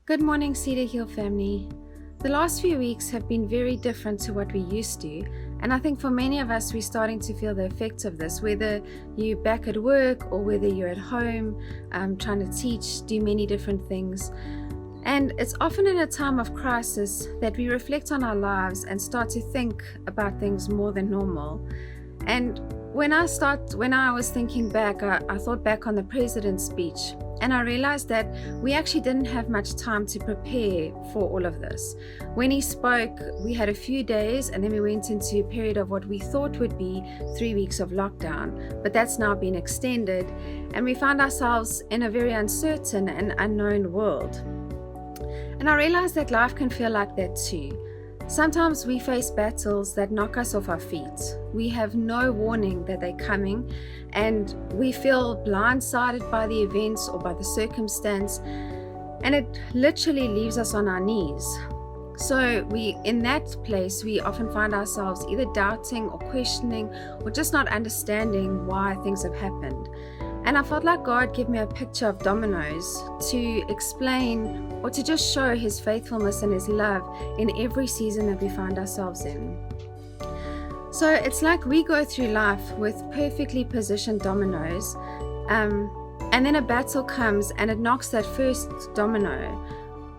Good morning, Cedar Hill family. The last few weeks have been very different to what we used to, and I think for many of us, we're starting to feel the effects of this, whether you're back at work or whether you're at home, trying to teach, do many different things. And it's often in a time of crisis that we reflect on our lives and start to think about things more than normal. And when I was thinking back, I thought back on the president's speech, and I realized that we actually didn't have much time to prepare for all of this. When he spoke, we had a few days, and then we went into a period of what we thought would be 3 weeks of lockdown, but that's now been extended, and we found ourselves in a very uncertain and unknown world. And I realized that life can feel like that too. Sometimes we face battles that knock us off our feet. We have no warning that they're coming, and we feel blindsided by the events or by the circumstance, and it literally leaves us on our knees. So in that place, we often find ourselves either doubting or questioning or just not understanding why things have happened. And I felt like God gave me a picture of dominoes to explain or to just show His faithfulness and His love in every season that we find ourselves in. So it's like we go through life with perfectly positioned dominoes, and then a battle comes and it knocks that first domino.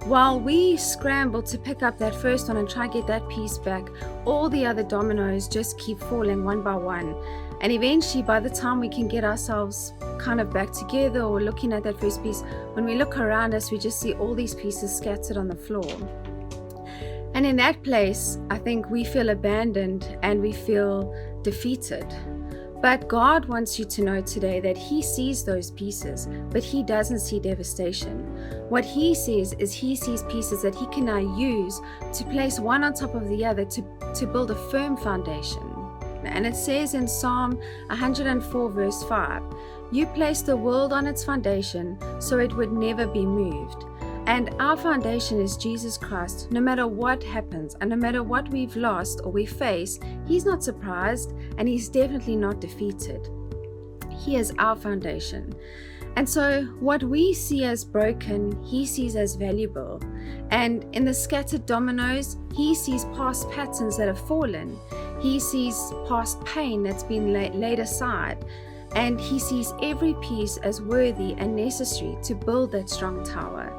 While we scramble to pick up that first one and try and get that piece back, all the other dominoes just keep falling one by one. And eventually, by the time we can get ourselves kind of back together or looking at that first piece, when we look around us, we just see all these pieces scattered on the floor. And in that place, I think we feel abandoned and we feel defeated. But God wants you to know today that He sees those pieces, but He doesn't see devastation. What He sees is He sees pieces that He can now use to place one on top of the other to build a firm foundation. And it says in Psalm 104 verse 5, "You placed the world on its foundation so it would never be moved." And our foundation is Jesus Christ. No matter what happens and no matter what we've lost or we face, He's not surprised and He's definitely not defeated. He is our foundation. And so what we see as broken, He sees as valuable. And in the scattered dominoes, He sees past patterns that have fallen. He sees past pain that's been laid aside. And He sees every piece as worthy and necessary to build that strong tower.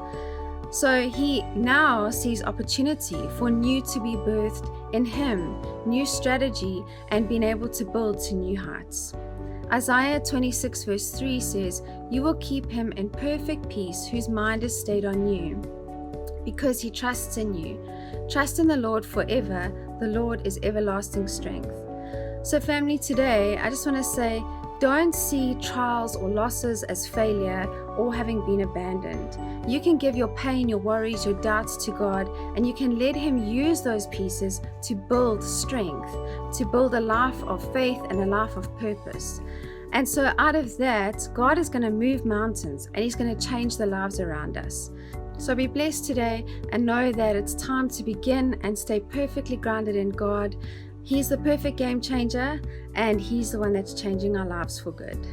So He now sees opportunity for new to be birthed in Him, new strategy, and being able to build to new heights. Isaiah 26 verse 3 says, "You will keep him in perfect peace whose mind is stayed on you, because he trusts in you. Trust in the Lord forever. The Lord is everlasting strength." So family, today I just want to say, don't see trials or losses as failure or having been abandoned. You can give your pain, your worries, your doubts to God, and you can let Him use those pieces to build strength, to build a life of faith and a life of purpose. And so out of that, God is going to move mountains and He's going to change the lives around us. So be blessed today and know that it's time to begin and stay perfectly grounded in God. He's the perfect game changer, and He's the one that's changing our lives for good.